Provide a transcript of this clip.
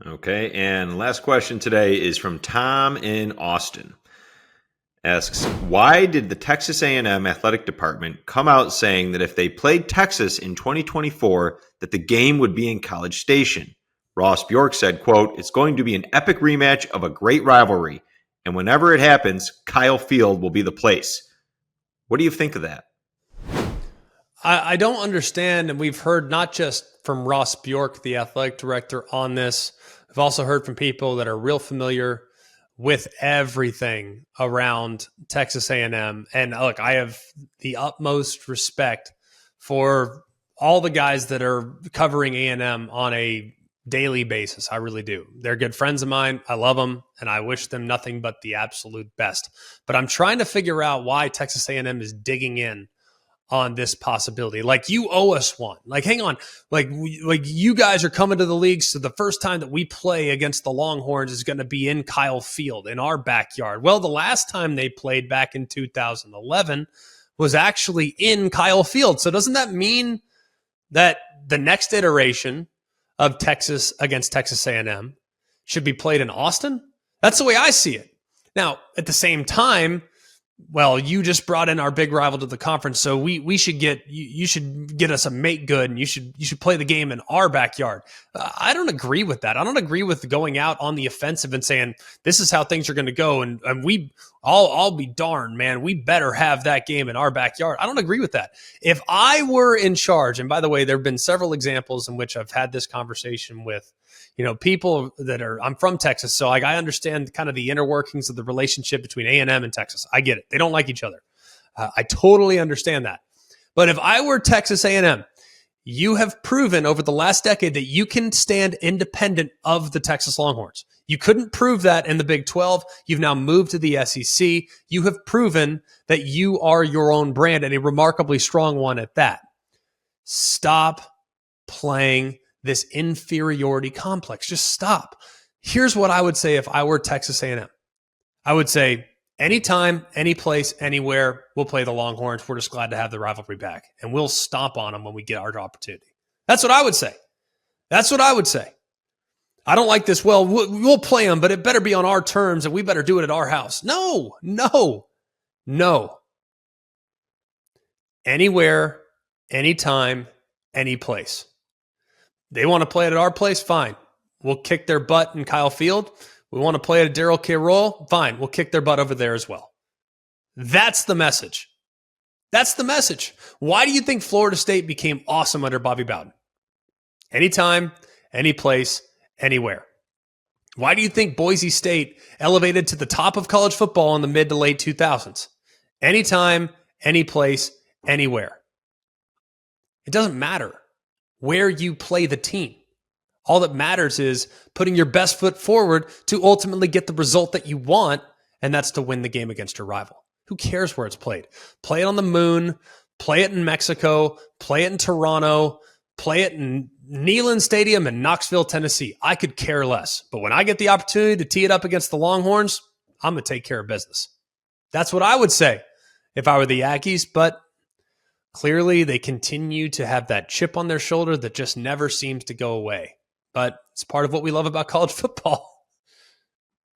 Okay, and last question today is from Tom in Austin. Asks, why did the Texas A&M athletic department come out saying that if they played Texas in 2024, that the game would be in College Station? Ross Bjork said, quote, it's going to be an epic rematch of a great rivalry, and whenever it happens, Kyle Field will be the place. What do you think of that? I don't understand, and we've heard not just from Ross Bjork, the athletic director, on this. I've also heard from people that are real familiar with everything around Texas A&M. And look, I have the utmost respect for all the guys that are covering A&M on a daily basis. I really do. They're good friends of mine. I love them, and I wish them nothing but the absolute best. But I'm trying to figure out why Texas A&M is digging in on this possibility. Like, you owe us one. Like, hang on. Like you guys are coming to the league, so the first time that we play against the Longhorns is going to be in Kyle Field, in our backyard. Well, the last time they played back in 2011 was actually in Kyle Field. So doesn't that mean that the next iteration of Texas against Texas A&M should be played in Austin? That's the way I see it. Now, at the same time, well, you just brought in our big rival to the conference, so we should get you should get us a make good, and you should play the game in our backyard. I don't agree with that. I don't agree with going out on the offensive and saying this is how things are going to go, and I'll be darned, man, we better have that game in our backyard. I don't agree with that. If I were in charge, and by the way, there have been several examples in which I've had this conversation with people that I'm from Texas, so I understand kind of the inner workings of the relationship between A&M and Texas. I get it. They don't like each other. I totally understand that. But if I were Texas A&M, you have proven over the last decade that you can stand independent of the Texas Longhorns. You couldn't prove that in the Big 12. You've now moved to the SEC. You have proven that you are your own brand, and a remarkably strong one at that. Stop playing this inferiority complex. Just stop. Here's what I would say if I were Texas A&M. I would say anytime, any place, anywhere, we'll play the Longhorns. We're just glad to have the rivalry back, and we'll stomp on them when we get our opportunity. That's what I would say. That's what I would say. I don't like this. Well, we'll play them, but it better be on our terms, and we better do it at our house. No. Anywhere, anytime, any place. They want to play it at our place? Fine. We'll kick their butt in Kyle Field. We want to play it at Darrell K. Royal? Fine. We'll kick their butt over there as well. That's the message. That's the message. Why do you think Florida State became awesome under Bobby Bowden? Anytime, any place, anywhere. Why do you think Boise State elevated to the top of college football in the mid to late 2000s? Anytime, any place, anywhere. It doesn't matter where you play the team. All that matters is putting your best foot forward to ultimately get the result that you want, and that's to win the game against your rival. Who cares where it's played? Play it on the moon, play it in Mexico, play it in Toronto, play it in Neyland Stadium in Knoxville, Tennessee. I could care less. But when I get the opportunity to tee it up against the Longhorns, I'm going to take care of business. That's what I would say if I were the Aggies, but clearly, they continue to have that chip on their shoulder that just never seems to go away. But it's part of what we love about college football.